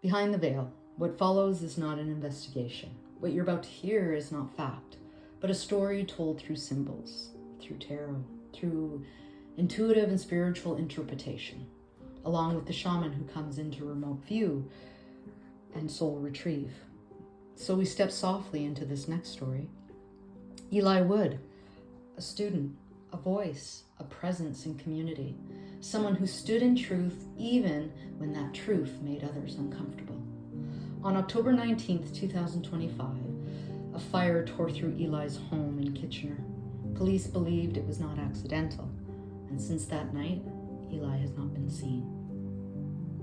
Behind the veil, what follows is not an investigation. What you're about to hear is not fact, but a story told through symbols, through tarot, through intuitive and spiritual interpretation, along with the shaman who comes into remote view and soul retrieve. So we step softly into this next story. Eli Wood, a student, a voice, a presence in community, someone who stood in truth even when that truth made others uncomfortable. On October 19th, 2025, a fire tore through Eli's home in Kitchener. Police believed it was not accidental, and since that night, Eli has not been seen.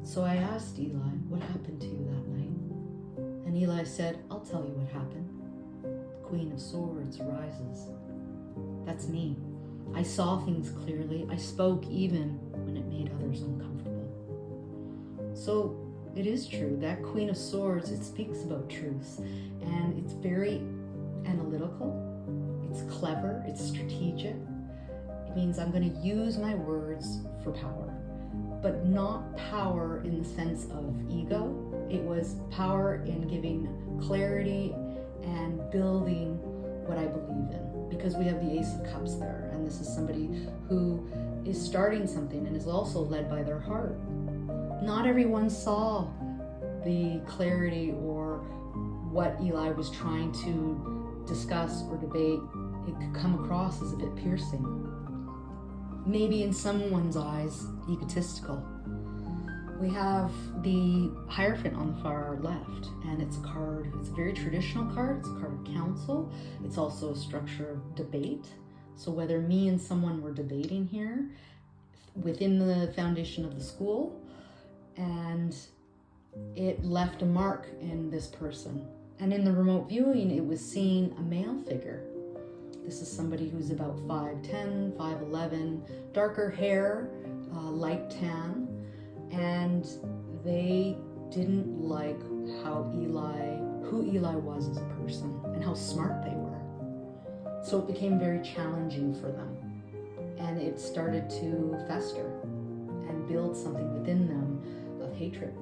So I asked Eli, what happened to you that night? And Eli said, I'll tell you what happened. The Queen of Swords rises. That's me. I saw things clearly. I spoke even when it made others uncomfortable. So it is true that Queen of Swords, it speaks about truth, and it's very analytical, it's clever, it's strategic. It means I'm going to use my words for power, but not power in the sense of ego. It was power in giving clarity and building what I believe in, because we have the Ace of Cups there, and this is somebody who is starting something and is also led by their heart. Not everyone saw the clarity or what Eli was trying to discuss or debate. It could come across as a bit piercing. Maybe in someone's eyes, egotistical. We have the Hierophant on the far left, and it's a card, it's a very traditional card, it's a card of counsel. It's also a structure of debate. So whether me and someone were debating here within the foundation of the school, and it left a mark in this person. And in the remote viewing, it was seeing a male figure. This is somebody who's about 5'10", 5'11", darker hair, light tan, and they didn't like who Eli was as a person and how smart they were. So it became very challenging for them, and it started to fester and build something within them of hatred.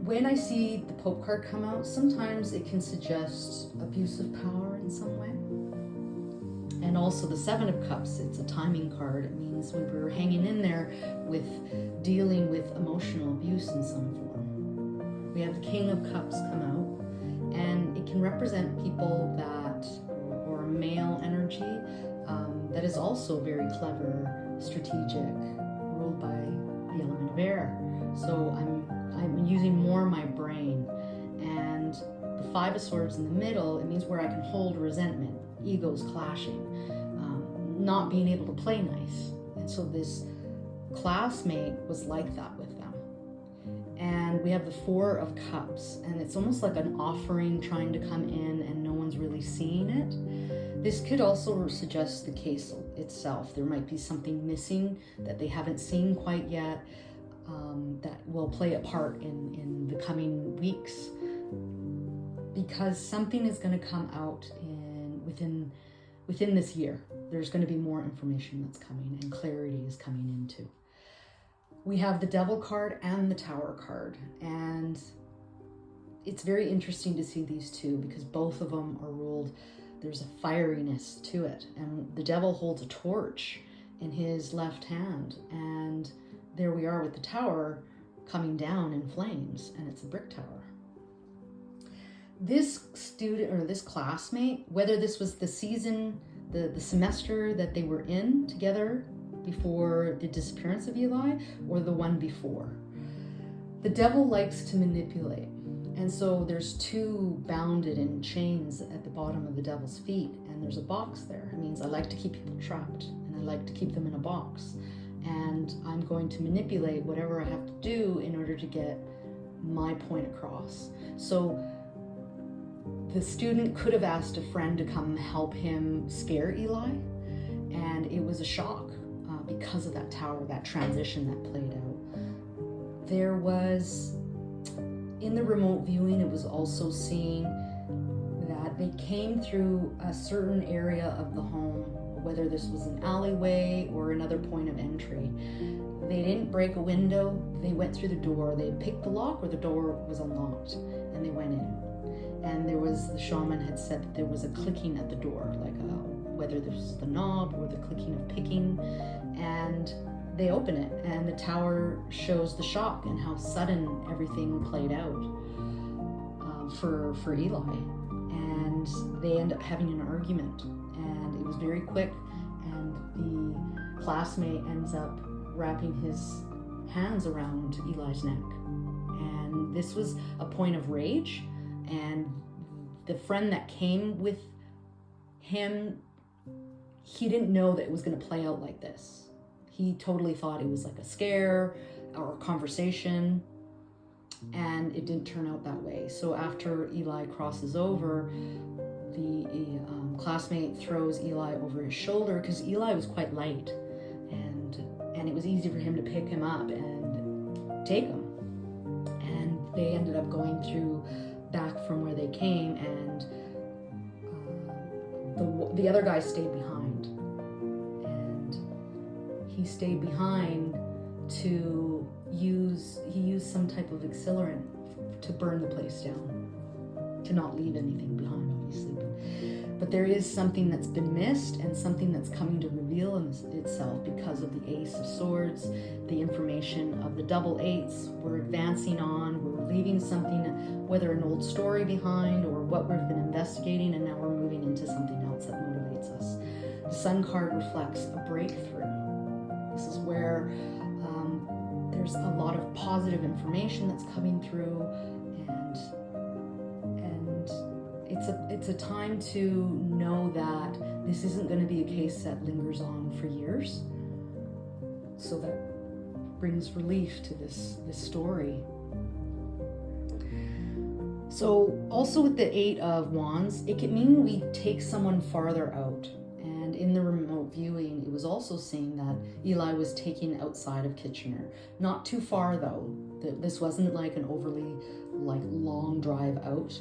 When I see the Pope card come out, sometimes it can suggest abuse of power in some way. And also the Seven of Cups, it's a timing card. It means we were hanging in there with dealing with emotional abuse in some form. We have the King of Cups come out, and it can represent people that, or a male energy, that is also very clever, strategic, ruled by the element of air. So I'm using more my brain. And the Five of Swords in the middle, it means where I can hold resentment, egos clashing, not being able to play nice. And so this classmate was like that with them. And we have the Four of Cups, and it's almost like an offering trying to come in and no one's really seeing it. This could also suggest the case itself. There might be something missing that they haven't seen quite yet, that will play a part in the coming weeks, because something is going to come out within this year. There's going to be more information that's coming, and clarity is coming into. We have the Devil card and the Tower card, and it's very interesting to see these two because both of them are ruled. There's a fieriness to it, and the Devil holds a torch in his left hand, and there we are with the Tower coming down in flames, and it's a brick tower. This student or this classmate, whether this was the season, the semester that they were in together before the disappearance of Eli, or the one before, the Devil likes to manipulate. And so there's two bounded in chains at the bottom of the Devil's feet, and there's a box there. It means I like to keep people trapped, and I like to keep them in a box. And I'm going to manipulate whatever I have to do in order to get my point across. So the student could have asked a friend to come help him scare Eli, and it was a shock because of that tower, that transition that played out. There was, in the remote viewing, it was also seeing that they came through a certain area of the home, whether this was an alleyway or another point of entry. they didn't break a window. They went through the door. They picked the lock, or the door was unlocked, and they went in. And the shaman had said that there was a clicking at the door, whether this was the knob or the clicking of picking, and they open it, and the tower shows the shock and how sudden everything played out for Eli. And they end up having an argument, and it was very quick, and the classmate ends up wrapping his hands around Eli's neck. And this was a point of rage, and the friend that came with him, he didn't know that it was going to play out like this. He totally thought it was like a scare or a conversation, and it didn't turn out that way. So after Eli crosses over, the classmate throws Eli over his shoulder, because Eli was quite light, and it was easy for him to pick him up and take him. And they ended up going through back from where they came, and the other guy stayed behind, and he stayed behind to use some type of accelerant to burn the place down, to not leave anything behind, obviously. But there is something that's been missed, and something that's coming to reveal itself because of the Ace of Swords, the information of the double eights. We're advancing on, we're leaving something, whether an old story behind or what we've been investigating, and now we're moving into something else that motivates us. The Sun card reflects a breakthrough. This is where there's a lot of positive information that's coming through, and it's a time to know that this isn't going to be a case that lingers on for years. So that brings relief to this story. So also with the Eight of Wands, it can mean we take someone farther out. And in the remote viewing, it was also saying that Eli was taken outside of Kitchener. Not too far though. This wasn't like an overly long drive out.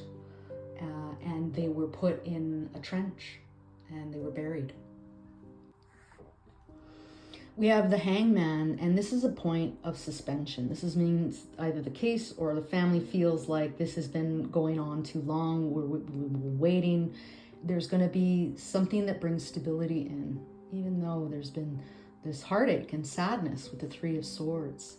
And they were put in a trench, and they were buried. We have the Hangman, and this is a point of suspension. This means either the case or the family feels like this has been going on too long, we're waiting. There's going to be something that brings stability in, even though there's been this heartache and sadness with the Three of Swords.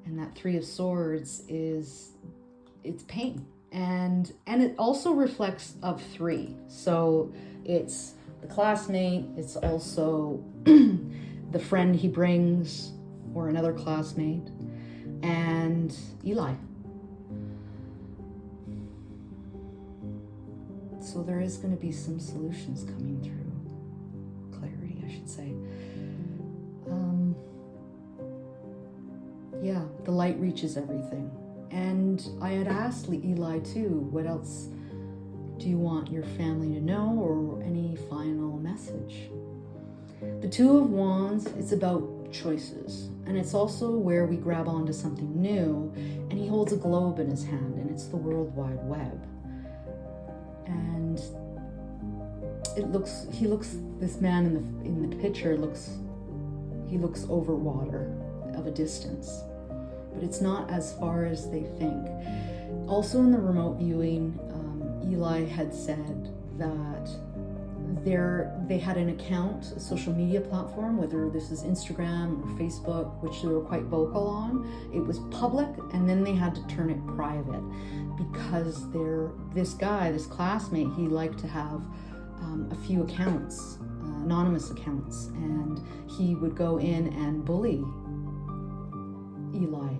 And that Three of Swords it's pain. And it also reflects of three. So it's the classmate, it's also the friend he brings, or another classmate, and Eli. So there is going to be some solutions coming through. Clarity, I should say. Yeah, the light reaches everything. And I had asked Eli too, what else do you want your family to know, or any final message? The Two of Wands, it's about choices. And it's also where we grab onto something new. And he holds a globe in his hand, and it's the World Wide Web. And this man in the picture looks over water of a distance. But it's not as far as they think. Also in the remote viewing, Eli had said that they had an account, a social media platform, whether this is Instagram or Facebook, which they were quite vocal on. It was public, and then they had to turn it private because this classmate, he liked to have a few accounts, anonymous accounts, and he would go in and bully Eli.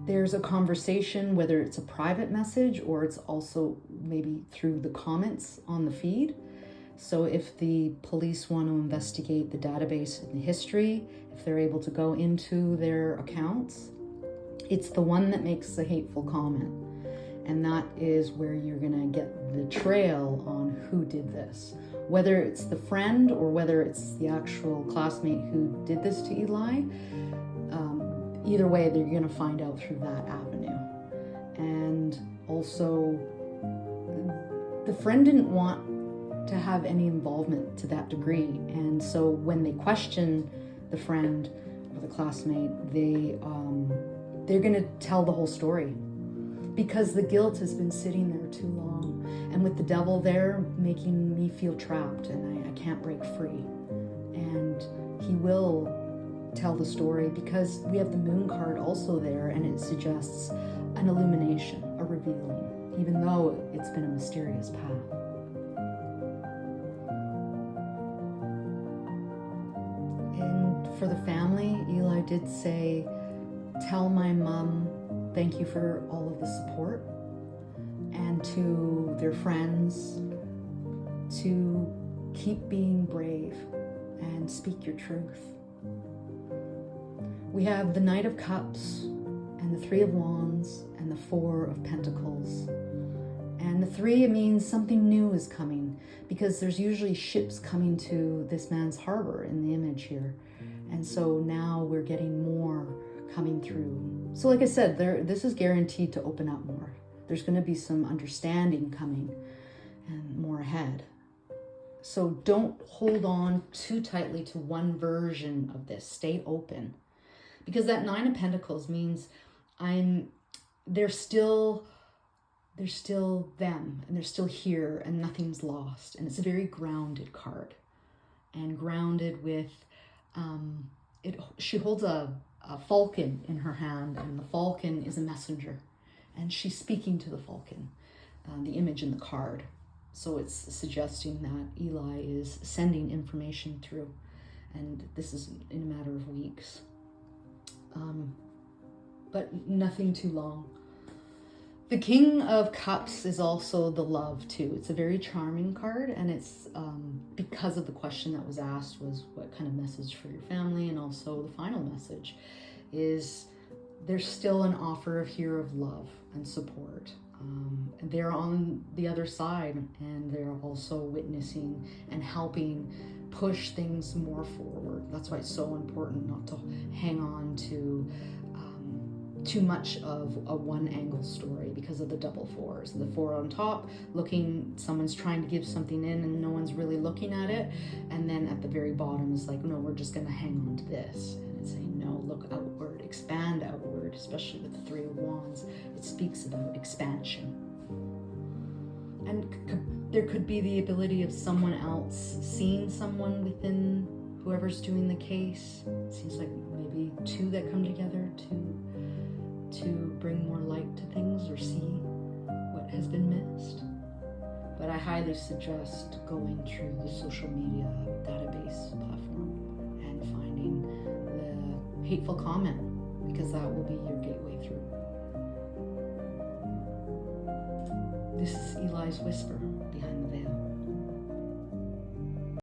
There's a conversation, whether it's a private message or it's also maybe through the comments on the feed. So if the police want to investigate the database and the history, if they're able to go into their accounts, it's the one that makes the hateful comment. And that is where you're going to get the trail on who did this. Whether it's the friend or whether it's the actual classmate who did this to Eli, either way, they're going to find out through that avenue. And also, the friend didn't want to have any involvement to that degree. And so when they question the friend, with a classmate, they're going to tell the whole story because the guilt has been sitting there too long, and with the devil there making me feel trapped and I can't break free. And he will tell the story because we have the moon card also there, and it suggests an illumination, a revealing, even though it's been a mysterious path. And for the family, Eli did say, tell my mom thank you for all of the support, and to their friends to keep being brave and speak your truth. We have the Knight of Cups and the Three of Wands and the Four of Pentacles. And the three, it means something new is coming, because there's usually ships coming to this man's harbor in the image here. And so now we're getting more coming through. So like I said, this is guaranteed to open up more. There's going to be some understanding coming and more ahead. So don't hold on too tightly to one version of this. Stay open. Because that Nine of Pentacles means they're still them, and they're still here, and nothing's lost. And it's a very grounded card, and grounded with she holds a falcon in her hand, and the falcon is a messenger, and she's speaking to the falcon, the image in the card. So it's suggesting that Eli is sending information through, and this is in a matter of weeks. But nothing too long. The King of Cups is also the love too. It's a very charming card, and it's because of the question that was asked was what kind of message for your family, and also the final message is there's still an offer here of love and support. And they're on the other side, and they're also witnessing and helping push things more forward. That's why it's so important not to hang on to too much of a one angle story because of the double fours. The four on top, someone's trying to give something in and no one's really looking at it. And then at the very bottom is like, no, we're just going to hang on to this. And it's saying, no, look outward, expand outward, especially with the Three of Wands. It speaks about expansion. And there could be the ability of someone else seeing someone within whoever's doing the case. It seems like maybe two that come together to bring more light to things or see what has been missed. But I highly suggest going through the social media database platform and finding the hateful comment, because that will be your gateway through. This is Eli's Whisper Behind the Veil.